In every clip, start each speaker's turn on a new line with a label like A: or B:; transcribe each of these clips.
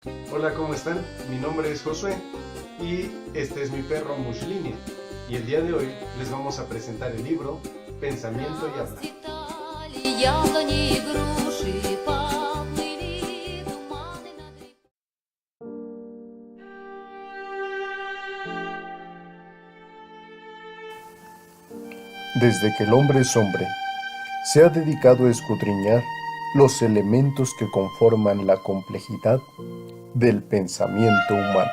A: Hola, ¿cómo están? Mi nombre es Josué y este es mi perro Mushlinia. Y el día de hoy les vamos a presentar el libro Pensamiento y Habla.
B: Desde que el hombre es hombre, se ha dedicado a escudriñar los elementos que conforman la complejidad del pensamiento humano.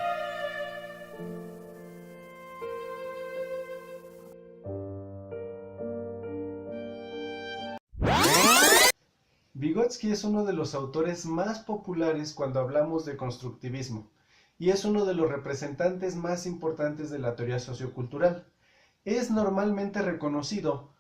A: Vygotsky es uno de los autores más populares cuando hablamos de constructivismo y es uno de los representantes más importantes de la teoría sociocultural. Es normalmente reconocido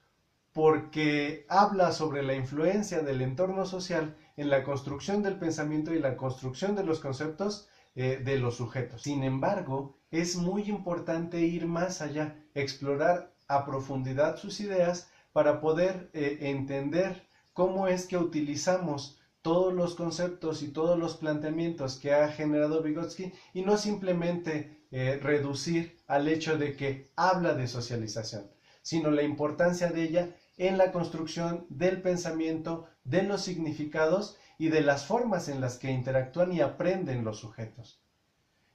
A: porque habla sobre la influencia del entorno social en la construcción del pensamiento y la construcción de los conceptos de los sujetos. Sin embargo, es muy importante ir más allá, explorar a profundidad sus ideas para poder entender cómo es que utilizamos todos los conceptos y todos los planteamientos que ha generado Vygotsky y no simplemente reducir al hecho de que habla de socialización, sino la importancia de ella en la construcción del pensamiento, de los significados y de las formas en las que interactúan y aprenden los sujetos.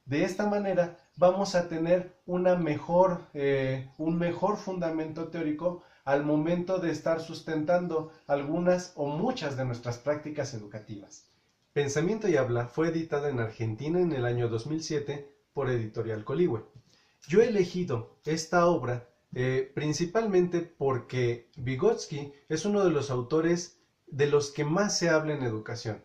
A: De esta manera vamos a tener un mejor fundamento teórico al momento de estar sustentando algunas o muchas de nuestras prácticas educativas. Pensamiento y Habla fue editada en Argentina en el año 2007 por Editorial Coligüe. Yo he elegido esta obra principalmente porque Vygotsky es uno de los autores de los que más se habla en educación.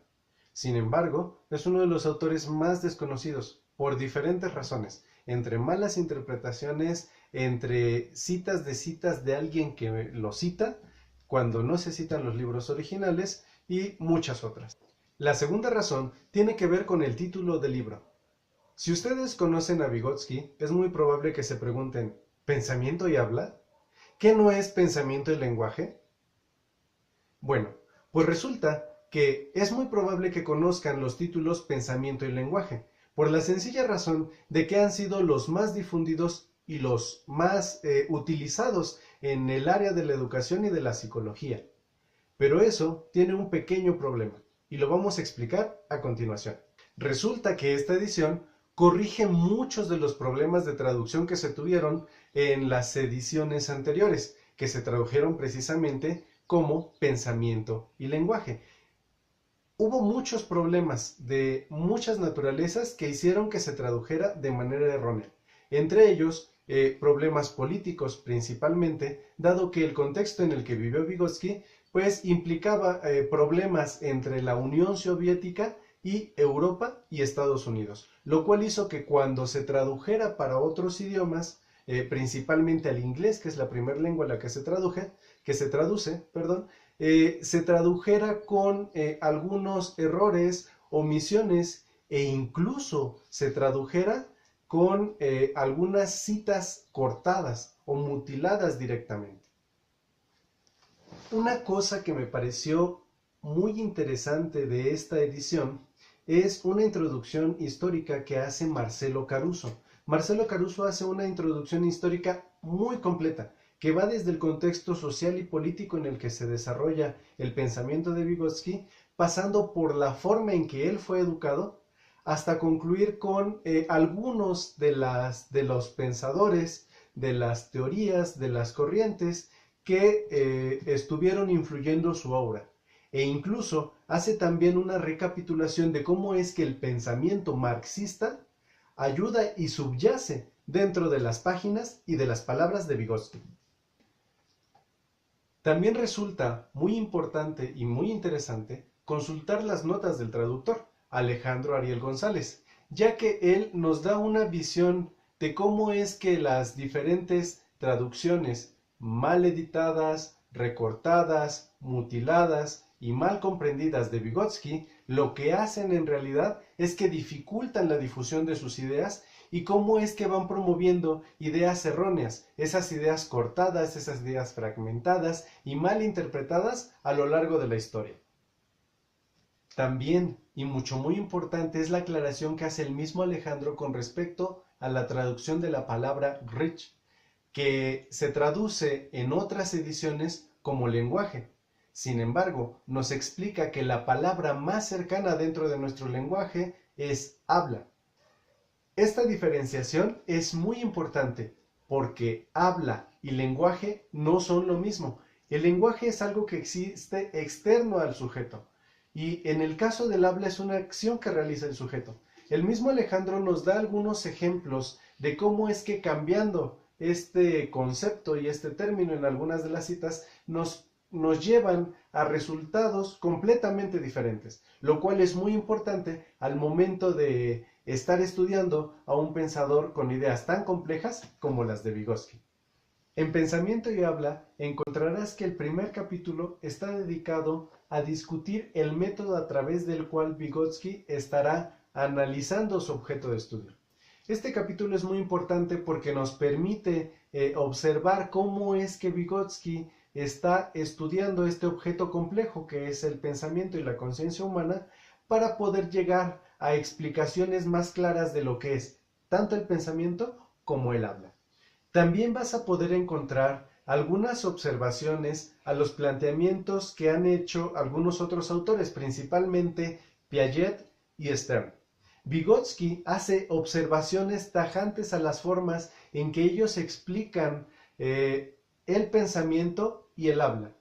A: Sin embargo, es uno de los autores más desconocidos por diferentes razones, entre malas interpretaciones, entre citas de alguien que lo cita, cuando no se citan los libros originales, y muchas otras. La segunda razón tiene que ver con el título del libro. Si ustedes conocen a Vygotsky, es muy probable que se pregunten, ¿pensamiento y habla? ¿Qué no es pensamiento y lenguaje? Bueno, pues resulta que es muy probable que conozcan los títulos pensamiento y lenguaje, por la sencilla razón de que han sido los más difundidos y los más utilizados en el área de la educación y de la psicología. Pero eso tiene un pequeño problema, y lo vamos a explicar a continuación. Resulta que esta edición corrige muchos de los problemas de traducción que se tuvieron en las ediciones anteriores, que se tradujeron precisamente como pensamiento y lenguaje. Hubo muchos problemas de muchas naturalezas que hicieron que se tradujera de manera errónea. Entre ellos, problemas políticos principalmente, dado que el contexto en el que vivió Vygotsky pues implicaba problemas entre la Unión Soviética y Europa y Estados Unidos, lo cual hizo que cuando se tradujera para otros idiomas, principalmente al inglés, que es la primera lengua en la que se traduce, se tradujera con algunos errores, omisiones e incluso se tradujera con algunas citas cortadas o mutiladas directamente. Una cosa que me pareció muy interesante de esta edición es una introducción histórica que hace Marcelo Caruso. Marcelo Caruso hace una introducción histórica muy completa, que va desde el contexto social y político en el que se desarrolla el pensamiento de Vygotsky, pasando por la forma en que él fue educado, hasta concluir con algunos de los pensadores, de las teorías, de las corrientes que estuvieron influyendo su obra. E incluso hace también una recapitulación de cómo es que el pensamiento marxista ayuda y subyace dentro de las páginas y de las palabras de Vygotsky. También resulta muy importante y muy interesante consultar las notas del traductor, Alejandro Ariel González, ya que él nos da una visión de cómo es que las diferentes traducciones mal editadas, recortadas, mutiladas y mal comprendidas de Vygotsky, lo que hacen en realidad es que dificultan la difusión de sus ideas y cómo es que van promoviendo ideas erróneas, esas ideas cortadas, esas ideas fragmentadas y mal interpretadas a lo largo de la historia. También y muy importante es la aclaración que hace el mismo Alejandro con respecto a la traducción de la palabra rich, que se traduce en otras ediciones como lenguaje. Sin embargo, nos explica que la palabra más cercana dentro de nuestro lenguaje es habla. Esta diferenciación es muy importante porque habla y lenguaje no son lo mismo. El lenguaje es algo que existe externo al sujeto y en el caso del habla es una acción que realiza el sujeto. El mismo Alejandro nos da algunos ejemplos de cómo es que cambiando este concepto y este término en algunas de las citas nos llevan a resultados completamente diferentes, lo cual es muy importante al momento de estar estudiando a un pensador con ideas tan complejas como las de Vygotsky. En Pensamiento y Habla encontrarás que el primer capítulo está dedicado a discutir el método a través del cual Vygotsky estará analizando su objeto de estudio. Este capítulo es muy importante porque nos permite observar cómo es que Vygotsky está estudiando este objeto complejo que es el pensamiento y la conciencia humana para poder llegar a explicaciones más claras de lo que es tanto el pensamiento como el habla. También vas a poder encontrar algunas observaciones a los planteamientos que han hecho algunos otros autores, principalmente Piaget y Stern. Vygotsky hace observaciones tajantes a las formas en que ellos explican el pensamiento y el habla.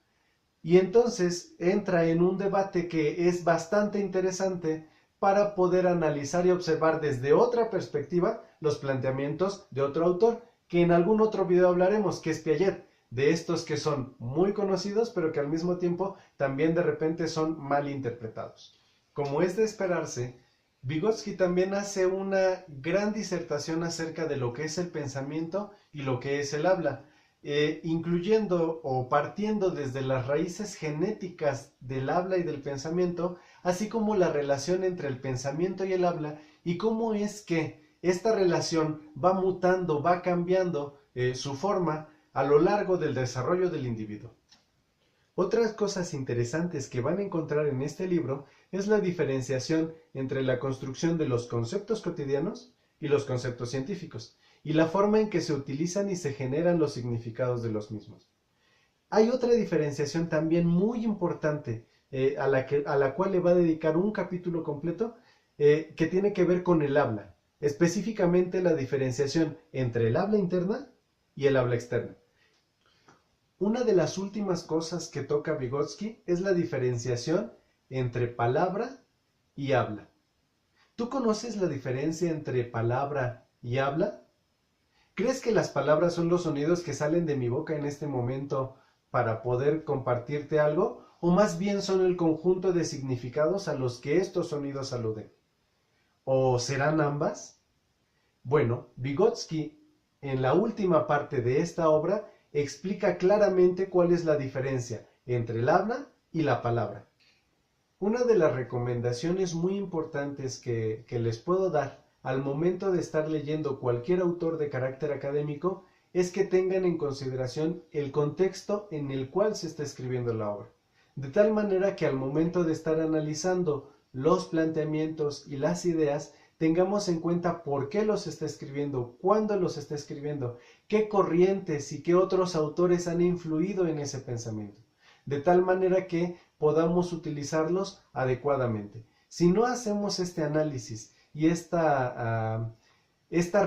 A: Y entonces entra en un debate que es bastante interesante para poder analizar y observar desde otra perspectiva los planteamientos de otro autor, que en algún otro video hablaremos, que es Piaget, de estos que son muy conocidos, pero que al mismo tiempo también de repente son mal interpretados. Como es de esperarse, Vygotsky también hace una gran disertación acerca de lo que es el pensamiento y lo que es el habla, incluyendo o partiendo desde las raíces genéticas del habla y del pensamiento, así como la relación entre el pensamiento y el habla y cómo es que esta relación va mutando, va cambiando su forma a lo largo del desarrollo del individuo. Otras cosas interesantes que van a encontrar en este libro es la diferenciación entre la construcción de los conceptos cotidianos y los conceptos científicos, y la forma en que se utilizan y se generan los significados de los mismos. Hay otra diferenciación también muy importante a la cual le va a dedicar un capítulo completo que tiene que ver con el habla, específicamente la diferenciación entre el habla interna y el habla externa. Una de las últimas cosas que toca Vygotsky es la diferenciación entre palabra y habla. ¿Tú conoces la diferencia entre palabra y habla? ¿Crees que las palabras son los sonidos que salen de mi boca en este momento para poder compartirte algo? ¿O más bien son el conjunto de significados a los que estos sonidos aluden? ¿O serán ambas? Bueno, Vygotsky, en la última parte de esta obra, explica claramente cuál es la diferencia entre el habla y la palabra. Una de las recomendaciones muy importantes que les puedo dar al momento de estar leyendo cualquier autor de carácter académico es que tengan en consideración el contexto en el cual se está escribiendo la obra. De tal manera que al momento de estar analizando los planteamientos y las ideas, tengamos en cuenta por qué los está escribiendo, cuándo los está escribiendo, qué corrientes y qué otros autores han influido en ese pensamiento, de tal manera que podamos utilizarlos adecuadamente. Si no hacemos este análisis y esta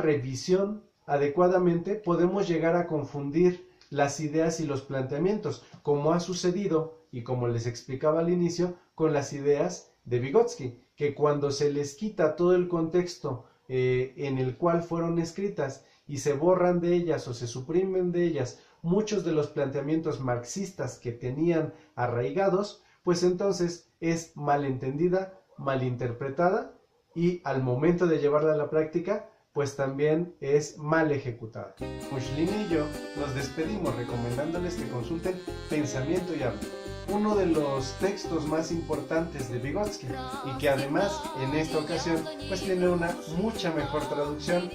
A: revisión adecuadamente, podemos llegar a confundir las ideas y los planteamientos, como ha sucedido y como les explicaba al inicio con las ideas de Vygotsky, que cuando se les quita todo el contexto en el cual fueron escritas y se borran de ellas o se suprimen de ellas muchos de los planteamientos marxistas que tenían arraigados, pues entonces es malentendida, malinterpretada y al momento de llevarla a la práctica, pues también es mal ejecutada. Mushlini y yo nos despedimos recomendándoles que consulten Pensamiento y Habla, uno de los textos más importantes de Vygotsky y que además en esta ocasión pues tiene una mucha mejor traducción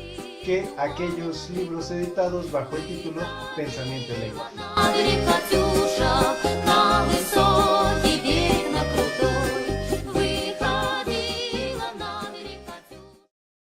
A: que aquellos libros editados bajo el título Pensamiento y Lenguaje.